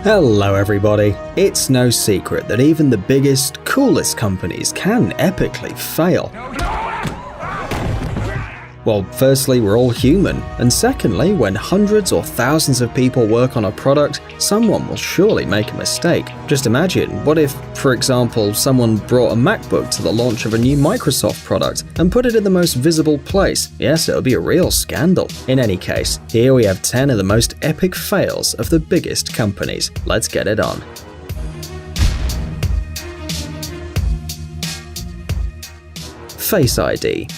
Hello everybody. It's no secret that even the biggest, coolest companies can epically fail. Well, firstly, we're all human, and secondly, when hundreds or thousands of people work on a product, someone will surely make a mistake. Just imagine, what if, for example, someone brought a MacBook to the launch of a new Microsoft product and put it in the most visible place? Yes, it would be a real scandal. In any case, here we have 10 of the most epic fails of the biggest companies. Let's get it on. Face ID.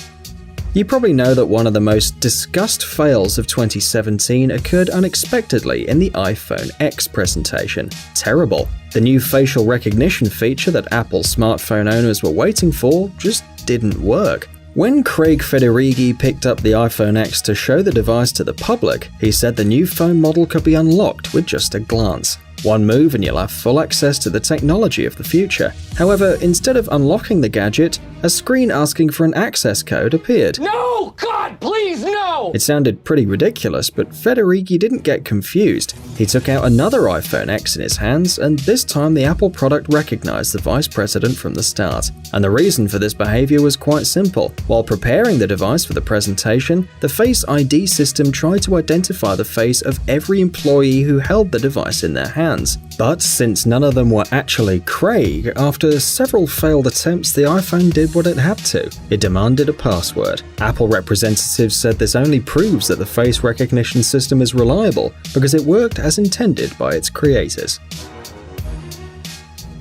You probably know that one of the most discussed fails of 2017 occurred unexpectedly in the iPhone X presentation. Terrible. The new facial recognition feature that Apple smartphone owners were waiting for just didn't work. When Craig Federighi picked up the iPhone X to show the device to the public, he said the new phone model could be unlocked with just a glance. One move and you'll have full access to the technology of the future. However, instead of unlocking the gadget, a screen asking for an access code appeared. No! God, please, no! It sounded pretty ridiculous, but Federighi didn't get confused. He took out another iPhone X in his hands, and this time the Apple product recognized the vice president from the start. And the reason for this behavior was quite simple. While preparing the device for the presentation, the Face ID system tried to identify the face of every employee who held the device in their hands. But since none of them were actually Craig, after several failed attempts, the iPhone did what it had to. It demanded a password. Apple representatives said this only proves that the face recognition system is reliable because it worked as intended by its creators.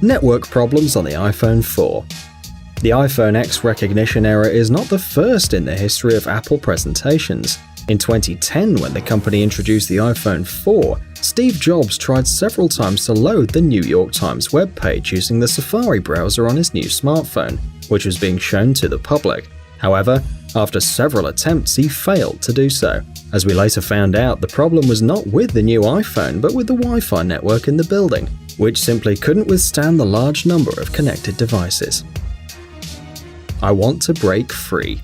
Network problems on the iPhone 4. The iPhone X recognition error is not the first in the history of Apple presentations. In 2010, when the company introduced the iPhone 4, Steve Jobs tried several times to load the New York Times webpage using the Safari browser on his new smartphone, which was being shown to the public. However, after several attempts, he failed to do so. As we later found out, the problem was not with the new iPhone, but with the Wi-Fi network in the building, which simply couldn't withstand the large number of connected devices. I want to break free.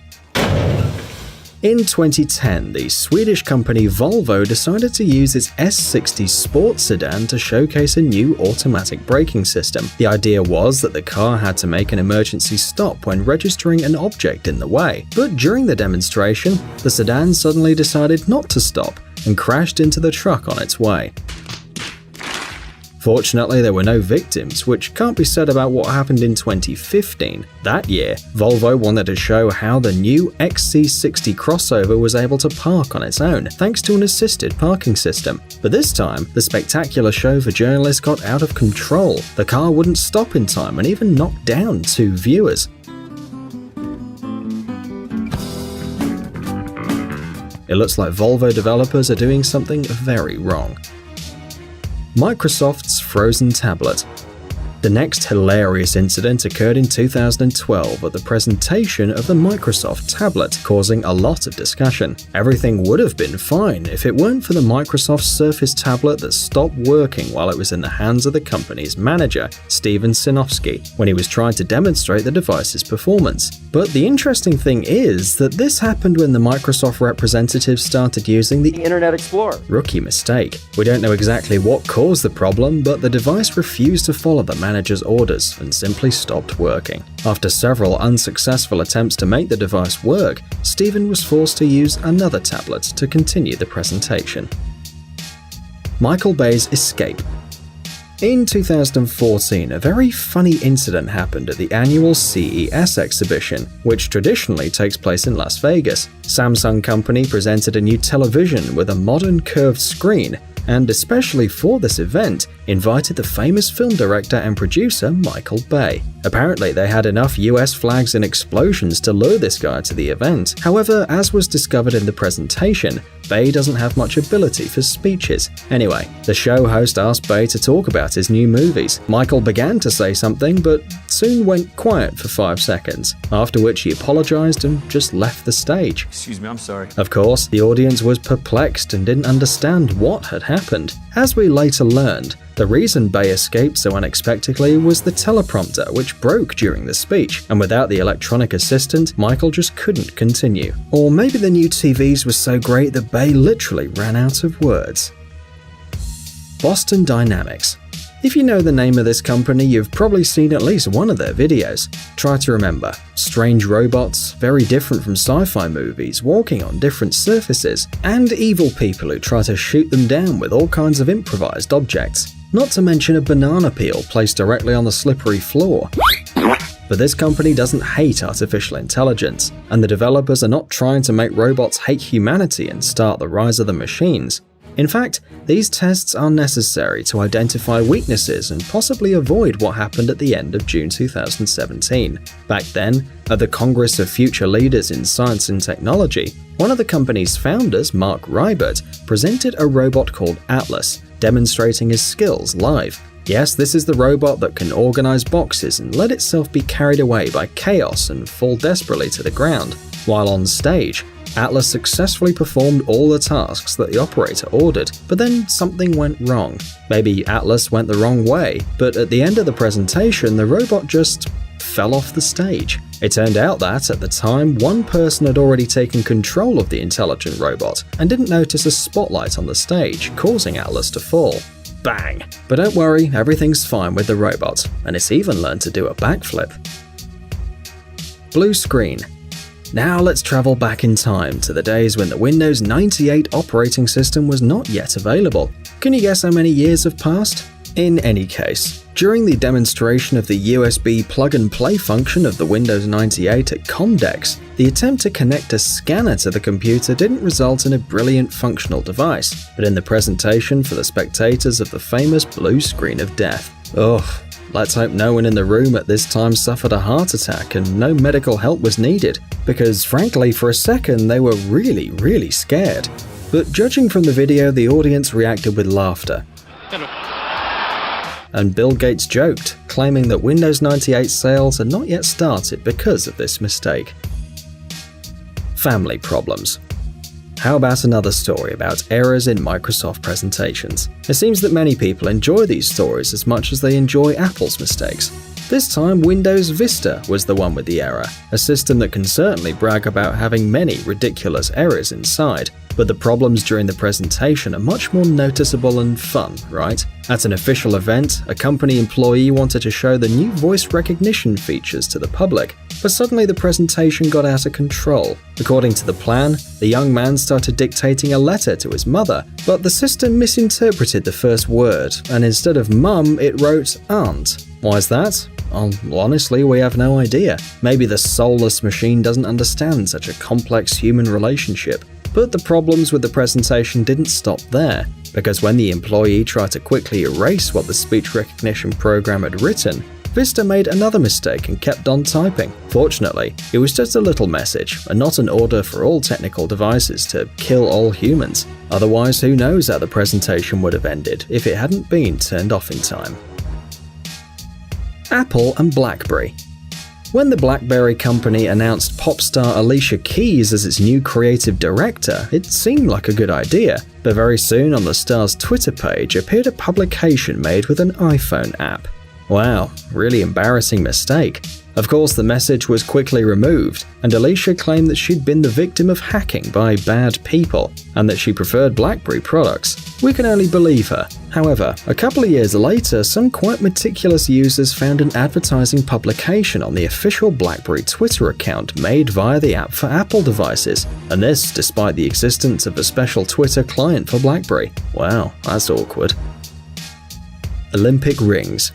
In 2010, the Swedish company Volvo decided to use its S60 sports sedan to showcase a new automatic braking system. The idea was that the car had to make an emergency stop when registering an object in the way. But during the demonstration, the sedan suddenly decided not to stop and crashed into the truck on its way. Fortunately, there were no victims, which can't be said about what happened in 2015. That year, Volvo wanted to show how the new XC60 crossover was able to park on its own, thanks to an assisted parking system. But this time, the spectacular show for journalists got out of control. The car wouldn't stop in time and even knocked down 2 viewers. It looks like Volvo developers are doing something very wrong. Microsoft's frozen tablet. The next hilarious incident occurred in 2012 at the presentation of the Microsoft tablet, causing a lot of discussion. Everything would have been fine if it weren't for the Microsoft Surface tablet that stopped working while it was in the hands of the company's manager, Steven Sinofsky, when he was trying to demonstrate the device's performance. But the interesting thing is that this happened when the Microsoft representatives started using the Internet Explorer. Rookie mistake. We don't know exactly what caused the problem, but the device refused to follow the manager's orders and simply stopped working. After several unsuccessful attempts to make the device work, Steven was forced to use another tablet to continue the presentation. Michael Bay's escape. In 2014, a very funny incident happened at the annual CES exhibition, which traditionally takes place in Las Vegas. Samsung Company presented a new television with a modern curved screen, and especially for this event, invited the famous film director and producer Michael Bay. Apparently, they had enough US flags and explosions to lure this guy to the event. However, as was discovered in the presentation, Bay doesn't have much ability for speeches. Anyway, the show host asked Bay to talk about his new movies. Michael began to say something, but soon went quiet for 5 seconds, after which he apologized and just left the stage. Excuse me, I'm sorry. Of course, the audience was perplexed and didn't understand what had happened. As we later learned, the reason Bay escaped so unexpectedly was the teleprompter, which broke during the speech, and without the electronic assistant, Michael just couldn't continue. Or maybe the new TVs were so great that Bay literally ran out of words. Boston Dynamics. If you know the name of this company, you've probably seen at least one of their videos. Try to remember. Strange robots, very different from sci-fi movies, walking on different surfaces, and evil people who try to shoot them down with all kinds of improvised objects. Not to mention a banana peel placed directly on the slippery floor. But this company doesn't hate artificial intelligence, and the developers are not trying to make robots hate humanity and start the rise of the machines. In fact, these tests are necessary to identify weaknesses and possibly avoid what happened at the end of June 2017. Back then, at the Congress of Future Leaders in Science and Technology, one of the company's founders, Mark Rybert, presented a robot called Atlas, demonstrating his skills live. Yes, this is the robot that can organize boxes and let itself be carried away by chaos and fall desperately to the ground. While on stage, Atlas successfully performed all the tasks that the operator ordered, but then something went wrong. Maybe Atlas went the wrong way, but at the end of the presentation, the robot just fell off the stage. It turned out that, at the time, one person had already taken control of the intelligent robot and didn't notice a spotlight on the stage, causing Atlas to fall. Bang! But don't worry, everything's fine with the robot, and it's even learned to do a backflip. Blue screen. Now let's travel back in time to the days when the Windows 98 operating system was not yet available. Can you guess how many years have passed? In any case, during the demonstration of the USB plug-and-play function of the Windows 98 at Comdex, the attempt to connect a scanner to the computer didn't result in a brilliant functional device, but in the presentation for the spectators of the famous blue screen of death. Ugh. Let's hope no one in the room at this time suffered a heart attack and no medical help was needed, because frankly for a second they were really scared. But judging from the video, the audience reacted with laughter. And Bill Gates joked, claiming that Windows 98 sales had not yet started because of this mistake. Family problems. How about another story about errors in Microsoft presentations? It seems that many people enjoy these stories as much as they enjoy Apple's mistakes. This time, Windows Vista was the one with the error, a system that can certainly brag about having many ridiculous errors inside. But the problems during the presentation are much more noticeable and fun, right? At an official event, a company employee wanted to show the new voice recognition features to the public, but suddenly the presentation got out of control. According to the plan, the young man started dictating a letter to his mother, but the system misinterpreted the first word, and instead of mum, it wrote aunt. Why is that? Honestly, we have no idea. Maybe the soulless machine doesn't understand such a complex human relationship. But the problems with the presentation didn't stop there, because when the employee tried to quickly erase what the speech recognition program had written, Vista made another mistake and kept on typing. Fortunately, it was just a little message, and not an order for all technical devices to kill all humans. Otherwise, who knows how the presentation would have ended if it hadn't been turned off in time. Apple and BlackBerry. When the BlackBerry company announced pop star Alicia Keys as its new creative director, it seemed like a good idea, but very soon on the star's Twitter page appeared a publication made with an iPhone app. Wow, really embarrassing mistake. Of course, the message was quickly removed, and Alicia claimed that she'd been the victim of hacking by bad people, and that she preferred BlackBerry products. We can only believe her. However, a couple of years later, some quite meticulous users found an advertising publication on the official BlackBerry Twitter account made via the app for Apple devices, and this despite the existence of a special Twitter client for BlackBerry. Wow, that's awkward. Olympic rings.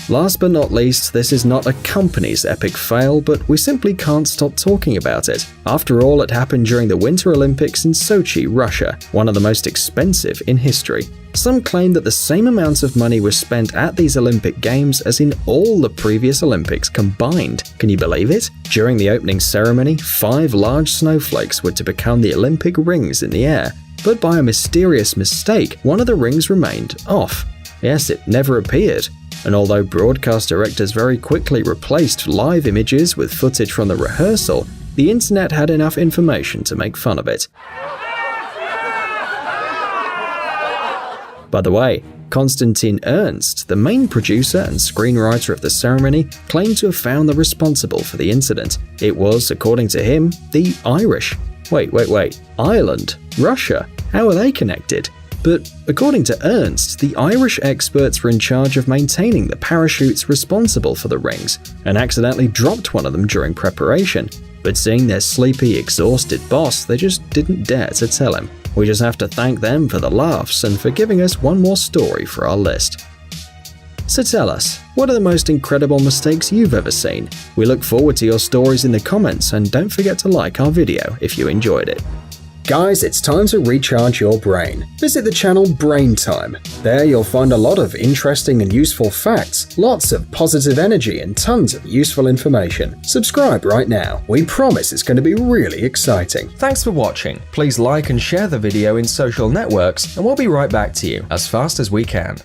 Last but not least, this is not a company's epic fail, but we simply can't stop talking about it. After all, it happened during the Winter Olympics in Sochi, Russia, one of the most expensive in history. Some claim that the same amount of money was spent at these Olympic Games as in all the previous Olympics combined. Can you believe it? During the opening ceremony, 5 large snowflakes were to become the Olympic rings in the air, but by a mysterious mistake, one of the rings remained off. Yes, it never appeared. And although broadcast directors very quickly replaced live images with footage from the rehearsal, the internet had enough information to make fun of it. By the way, Konstantin Ernst, the main producer and screenwriter of the ceremony, claimed to have found the responsible for the incident. It was, according to him, the Irish. Wait. Ireland? Russia? How are they connected? But according to Ernst, the Irish experts were in charge of maintaining the parachutes responsible for the rings and accidentally dropped one of them during preparation. But seeing their sleepy, exhausted boss, they just didn't dare to tell him. We just have to thank them for the laughs and for giving us one more story for our list. So tell us, what are the most incredible mistakes you've ever seen? We look forward to your stories in the comments, and don't forget to like our video if you enjoyed it. Guys, it's time to recharge your brain. Visit the channel Brain Time. There you'll find a lot of interesting and useful facts, lots of positive energy, and tons of useful information. Subscribe right now. We promise it's going to be really exciting. Thanks for watching. Please like and share the video in social networks, and we'll be right back to you as fast as we can.